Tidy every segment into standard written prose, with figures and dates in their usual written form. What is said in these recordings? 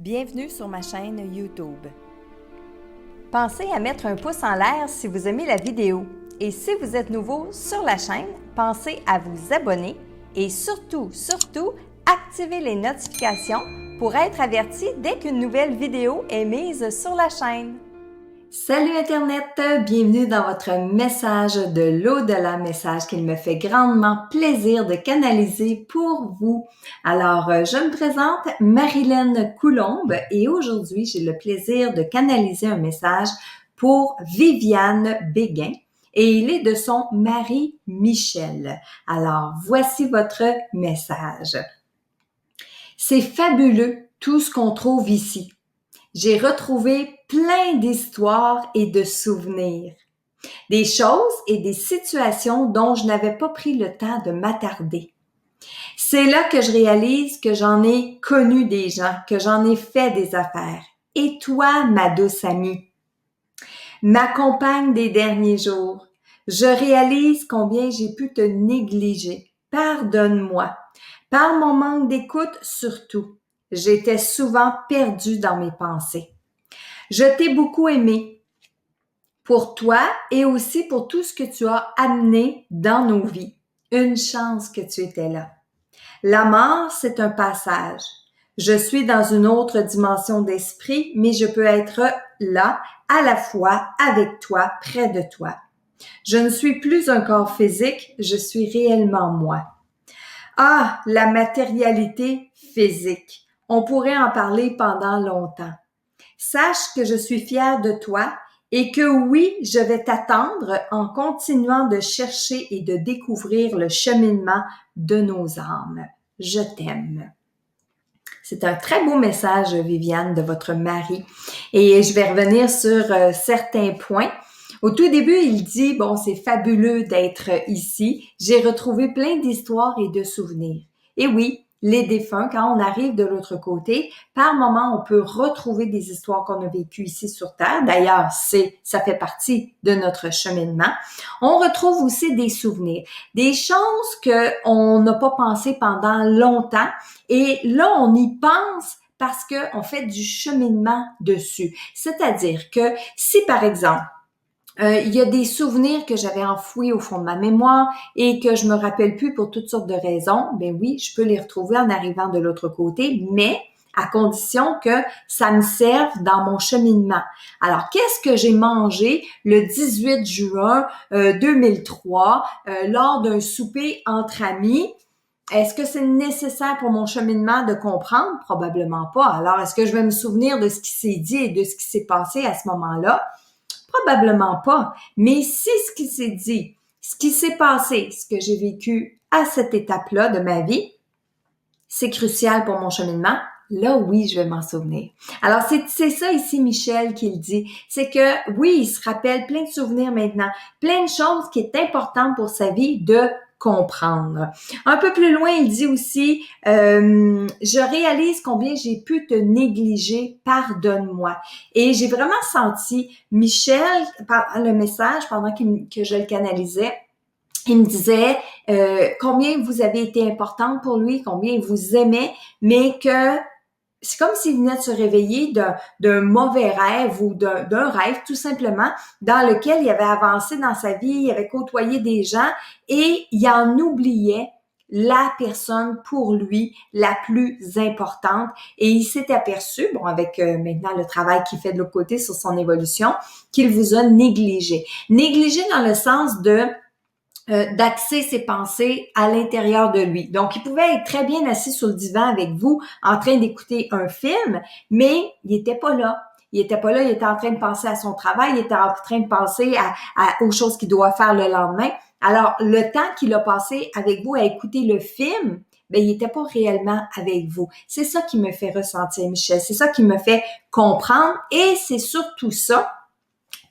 Bienvenue sur ma chaîne YouTube. Pensez à mettre un pouce en l'air si vous aimez la vidéo. Et si vous êtes nouveau sur la chaîne, pensez à vous abonner et surtout, activez les notifications pour être averti dès qu'une nouvelle vidéo est mise sur la chaîne. Salut Internet! Bienvenue dans votre message de l'au-delà, message qu'il me fait grandement plaisir de canaliser pour vous. Alors, je me présente Marilyn Coulombe et aujourd'hui, j'ai le plaisir de canaliser un message pour Viviane Béguin et il est de son mari Michel. Alors, voici votre message. C'est fabuleux tout ce qu'on trouve ici. J'ai retrouvé plein d'histoires et de souvenirs, des choses et des situations dont je n'avais pas pris le temps de m'attarder. C'est là que je réalise que j'en ai connu des gens, que j'en ai fait des affaires. Et toi, ma douce amie, ma compagne des derniers jours, je réalise combien j'ai pu te négliger. Pardonne-moi. Par mon manque d'écoute surtout. J'étais souvent perdue dans mes pensées. Je t'ai beaucoup aimé pour toi et aussi pour tout ce que tu as amené dans nos vies. Une chance que tu étais là. La mort, c'est un passage. Je suis dans une autre dimension d'esprit, mais je peux être là à la fois avec toi, près de toi. Je ne suis plus un corps physique, je suis réellement moi. Ah, la matérialité physique. On pourrait en parler pendant longtemps. Sache que je suis fière de toi et que oui, je vais t'attendre en continuant de chercher et de découvrir le cheminement de nos âmes. Je t'aime. C'est un très beau message, Viviane, de votre mari. Et je vais revenir sur certains points. Au tout début, il dit, bon, c'est fabuleux d'être ici. J'ai retrouvé plein d'histoires et de souvenirs. Et oui, les défunts, quand on arrive de l'autre côté, par moment, on peut retrouver des histoires qu'on a vécues ici sur Terre. D'ailleurs, ça fait partie de notre cheminement. On retrouve aussi des souvenirs, des choses qu'on n'a pas pensé pendant longtemps. Et là, on y pense parce qu'on fait du cheminement dessus. C'est-à-dire que si, par exemple, il y a des souvenirs que j'avais enfouis au fond de ma mémoire et que je me rappelle plus pour toutes sortes de raisons, ben oui, je peux les retrouver en arrivant de l'autre côté, mais à condition que ça me serve dans mon cheminement. Alors, qu'est-ce que j'ai mangé le 18 juin 2003 lors d'un souper entre amis? Est-ce que c'est nécessaire pour mon cheminement de comprendre? Probablement pas. Alors, est-ce que je vais me souvenir de ce qui s'est dit et de ce qui s'est passé à ce moment-là? Probablement pas. Mais si ce qui s'est dit, ce qui s'est passé, ce que j'ai vécu à cette étape-là de ma vie, c'est crucial pour mon cheminement, là, oui, je vais m'en souvenir. Alors, c'est ça ici, Michel, qui le dit. C'est que, oui, il se rappelle plein de souvenirs maintenant, plein de choses qui est importante pour sa vie de comprendre. Un peu plus loin, il dit aussi, je réalise combien j'ai pu te négliger, pardonne-moi. Et j'ai vraiment senti Michel, par le message, pendant que je le canalisais, il me disait combien vous avez été importante pour lui, combien il vous aimait, mais que c'est comme s'il venait de se réveiller d'un mauvais rêve ou d'un rêve tout simplement dans lequel il avait avancé dans sa vie, il avait côtoyé des gens et il en oubliait la personne pour lui la plus importante et il s'est aperçu, bon avec maintenant le travail qu'il fait de l'autre côté sur son évolution, qu'il vous a négligé. Négligé dans le sens d'axer ses pensées à l'intérieur de lui. Donc, il pouvait être très bien assis sur le divan avec vous, en train d'écouter un film, mais il était pas là. Il était pas là, il était en train de penser à son travail, il était en train de penser aux choses qu'il doit faire le lendemain. Alors, le temps qu'il a passé avec vous à écouter le film, ben, il était pas réellement avec vous. C'est ça qui me fait ressentir, Michel. C'est ça qui me fait comprendre et c'est surtout ça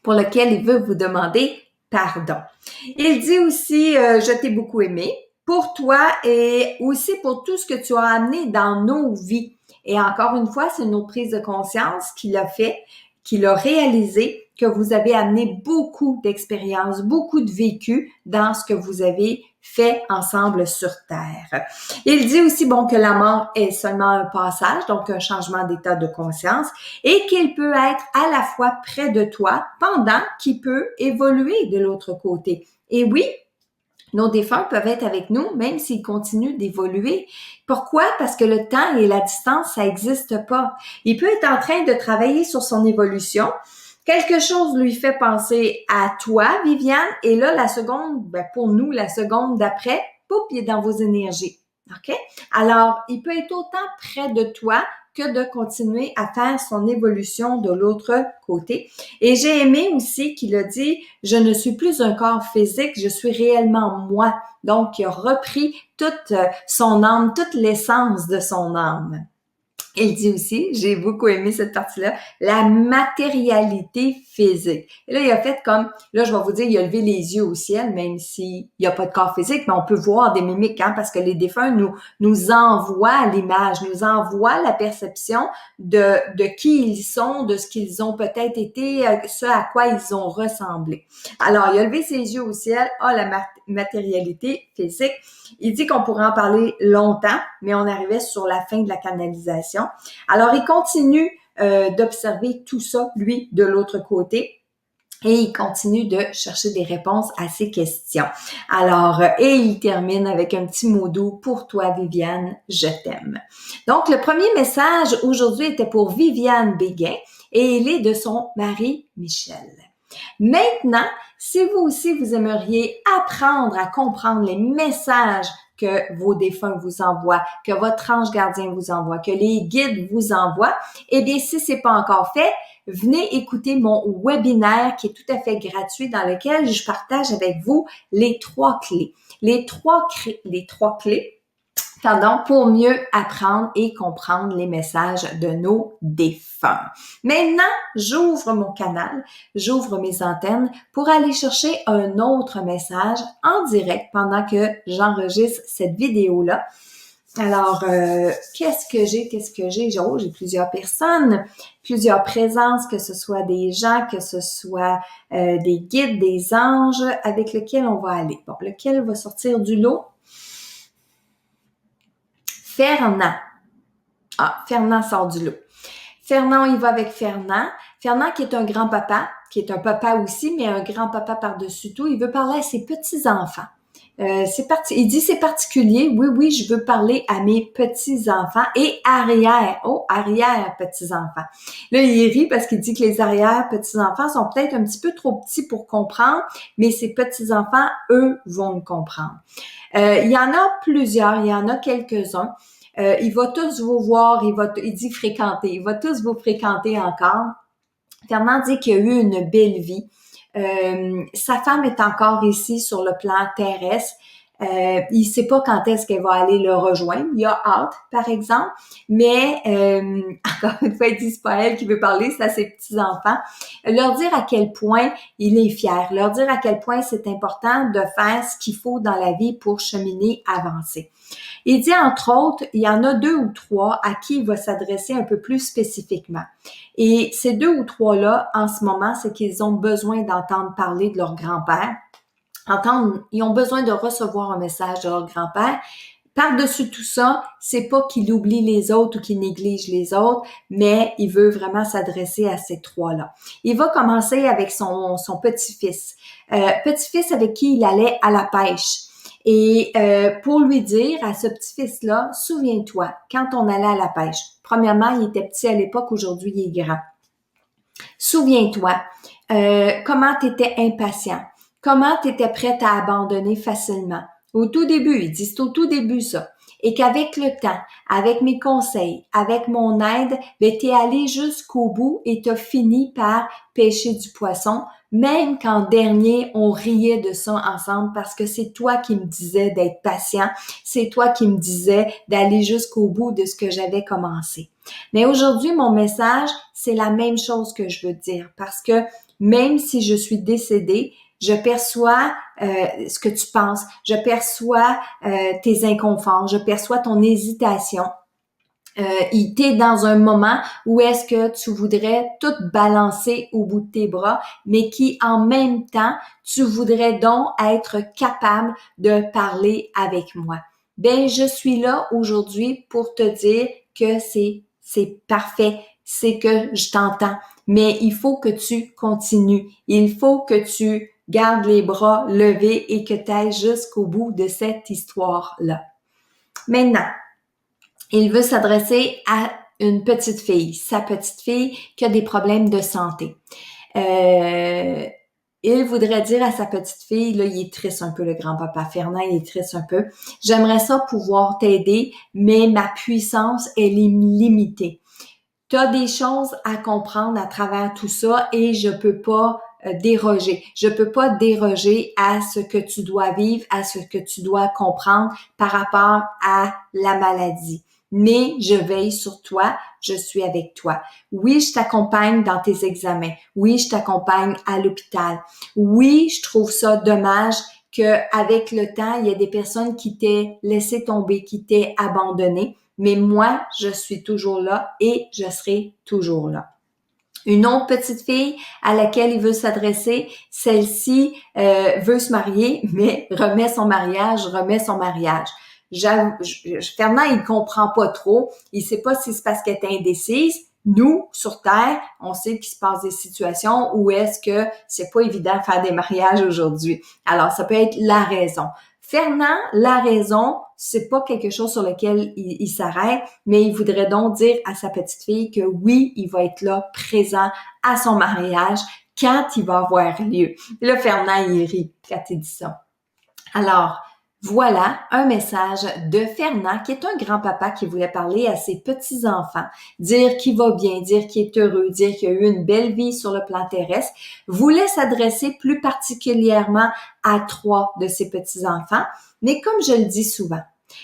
pour lequel il veut vous demander pardon. Il dit aussi, je t'ai beaucoup aimé pour toi et aussi pour tout ce que tu as amené dans nos vies. Et encore une fois, c'est une autre prise de conscience qu'il a fait, qu'il a réalisé, que vous avez amené beaucoup d'expériences, beaucoup de vécu dans ce que vous avez fait ensemble sur Terre. Il dit aussi, bon, que la mort est seulement un passage, donc un changement d'état de conscience, et qu'il peut être à la fois près de toi pendant qu'il peut évoluer de l'autre côté. Et oui, nos défunts peuvent être avec nous, même s'ils continuent d'évoluer. Pourquoi? Parce que le temps et la distance, ça n'existe pas. Il peut être en train de travailler sur son évolution. Quelque chose lui fait penser à toi, Viviane, et là, la seconde, pour nous, la seconde d'après, pouf, il est dans vos énergies. OK? Alors, il peut être autant près de toi que de continuer à faire son évolution de l'autre côté. Et j'ai aimé aussi qu'il a dit, je ne suis plus un corps physique, je suis réellement moi. Donc, il a repris toute son âme, toute l'essence de son âme. Il dit aussi, j'ai beaucoup aimé cette partie-là, la matérialité physique. Et là, il a fait comme, là, je vais vous dire, il a levé les yeux au ciel, même s'il n'y a pas de corps physique, mais on peut voir des mimiques, hein, parce que les défunts nous envoient l'image, nous envoient la perception de qui ils sont, de ce qu'ils ont peut-être été, ce à quoi ils ont ressemblé. Alors, il a levé ses yeux au ciel, la matérialité physique. Il dit qu'on pourrait en parler longtemps, mais on arrivait sur la fin de la canalisation. Alors, il continue d'observer tout ça, lui, de l'autre côté. Et il continue de chercher des réponses à ses questions. Alors, et il termine avec un petit mot doux pour toi, Viviane, je t'aime. Donc, le premier message aujourd'hui était pour Viviane Béguin et il est de son mari Michel. Maintenant, si vous aussi, vous aimeriez apprendre à comprendre les messages que vos défunts vous envoient, que votre ange gardien vous envoie, que les guides vous envoient, eh bien, si c'est pas encore fait, venez écouter mon webinaire qui est tout à fait gratuit dans lequel je partage avec vous les 3 clés. Les trois clés pour mieux apprendre et comprendre les messages de nos défunts. Maintenant, j'ouvre mon canal, j'ouvre mes antennes pour aller chercher un autre message en direct pendant que j'enregistre cette vidéo-là. Alors, qu'est-ce que j'ai? Oh, j'ai plusieurs personnes, plusieurs présences, que ce soit des gens, que ce soit des guides, des anges, avec lesquels on va aller. Bon, lequel va sortir du lot? Fernand. Fernand sort du lot. Fernand, il va avec Fernand. Fernand qui est un grand-papa, qui est un papa aussi, mais un grand-papa par-dessus tout. Il veut parler à ses petits-enfants. Il dit c'est particulier. Oui, je veux parler à mes petits-enfants et arrière-petits-enfants. Là, il rit parce qu'il dit que les arrière-petits-enfants sont peut-être un petit peu trop petits pour comprendre, mais ses petits-enfants, eux, vont le comprendre. Il y en a plusieurs, il y en a quelques-uns. Il va tous vous voir, il dit fréquenter, il va tous vous fréquenter encore. Fernand dit qu'il a eu une belle vie. Sa femme est encore ici sur le plan terrestre. Il sait pas quand est-ce qu'elle va aller le rejoindre. Il a hâte, par exemple. Mais, encore une fois, il dit c'est pas elle qui veut parler, c'est à ses petits-enfants. Leur dire à quel point il est fier. Leur dire à quel point c'est important de faire ce qu'il faut dans la vie pour cheminer, avancer. Il dit, entre autres, il y en a 2 ou 3 à qui il va s'adresser un peu plus spécifiquement. Et ces 2 ou 3-là, en ce moment, c'est qu'ils ont besoin d'entendre parler de leur grand-père. Ils ont besoin de recevoir un message de leur grand-père. Par-dessus tout ça, c'est pas qu'il oublie les autres ou qu'il néglige les autres, mais il veut vraiment s'adresser à ces 3-là. Il va commencer avec son petit-fils. Petit-fils avec qui il allait à la pêche. Et pour lui dire à ce petit-fils-là, souviens-toi, quand on allait à la pêche, premièrement, il était petit à l'époque, aujourd'hui, il est grand. Souviens-toi, comment tu étais impatient, comment tu étais prête à abandonner facilement. Au tout début, il dit, c'est au tout début ça. Et qu'avec le temps, avec mes conseils, avec mon aide, ben, t'es allé jusqu'au bout et t'as fini par pêcher du poisson, même qu'en dernier, on riait de ça ensemble parce que c'est toi qui me disais d'être patient, c'est toi qui me disais d'aller jusqu'au bout de ce que j'avais commencé. Mais aujourd'hui, mon message, c'est la même chose que je veux dire parce que même si je suis décédée, je perçois ce que tu penses, je perçois tes inconforts, je perçois ton hésitation. t'es dans un moment où est-ce que tu voudrais tout balancer au bout de tes bras, mais qui en même temps, tu voudrais donc être capable de parler avec moi. Ben, je suis là aujourd'hui pour te dire que c'est parfait, c'est que je t'entends, mais il faut que tu continues. Il faut que tu gardes les bras levés et que tu ailles jusqu'au bout de cette histoire-là. Maintenant, il veut s'adresser à une petite fille, sa petite fille qui a des problèmes de santé. Il voudrait dire à sa petite fille, là, il est triste un peu, le grand-papa Fernand, il est triste un peu. J'aimerais ça pouvoir t'aider, mais ma puissance, elle est limitée. Tu as des choses à comprendre à travers tout ça et je peux pas déroger. Je peux pas déroger à ce que tu dois vivre, à ce que tu dois comprendre par rapport à la maladie. Mais je veille sur toi, je suis avec toi. Oui, je t'accompagne dans tes examens. Oui, je t'accompagne à l'hôpital. Oui, je trouve ça dommage qu'avec le temps, il y a des personnes qui t'aient laissé tomber, qui t'aient abandonné. Mais moi, je suis toujours là et je serai toujours là. Une autre petite fille à laquelle il veut s'adresser, celle-ci veut se marier, mais remet son mariage. Fernand, il comprend pas trop. Il sait pas si c'est parce qu'elle est indécise. Nous, sur Terre, on sait qu'il se passe des situations où est-ce que c'est pas évident de faire des mariages aujourd'hui. Alors, ça peut être la raison. Fernand, la raison, c'est pas quelque chose sur lequel il s'arrête, mais il voudrait donc dire à sa petite fille que oui, il va être là, présent à son mariage quand il va avoir lieu. Là, Fernand, il rit quand il dit ça. Alors, voilà un message de Fernand, qui est un grand-papa qui voulait parler à ses petits-enfants, dire qu'il va bien, dire qu'il est heureux, dire qu'il a eu une belle vie sur le plan terrestre, voulait s'adresser plus particulièrement à 3 de ses petits-enfants. Mais comme je le dis souvent,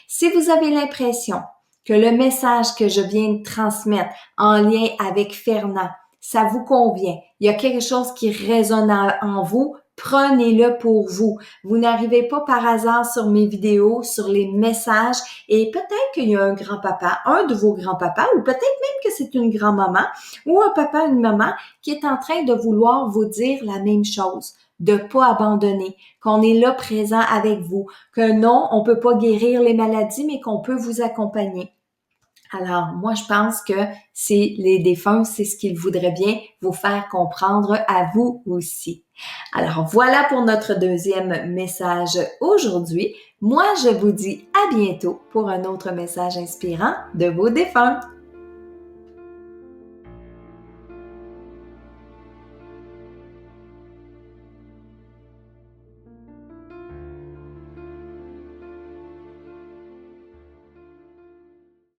si vous avez l'impression que le message que je viens de transmettre en lien avec Fernand, ça vous convient, il y a quelque chose qui résonne en vous, prenez-le pour vous. Vous n'arrivez pas par hasard sur mes vidéos, sur les messages, et peut-être qu'il y a un grand-papa, un de vos grands-papas, ou peut-être même que c'est une grand-maman, ou un papa, une maman, qui est en train de vouloir vous dire la même chose, de pas abandonner, qu'on est là présent avec vous, que non, on peut pas guérir les maladies, mais qu'on peut vous accompagner. Alors, moi, je pense que c'est les défunts, c'est ce qu'ils voudraient bien vous faire comprendre à vous aussi. Alors, voilà pour notre deuxième message aujourd'hui. Moi, je vous dis à bientôt pour un autre message inspirant de vos défunts.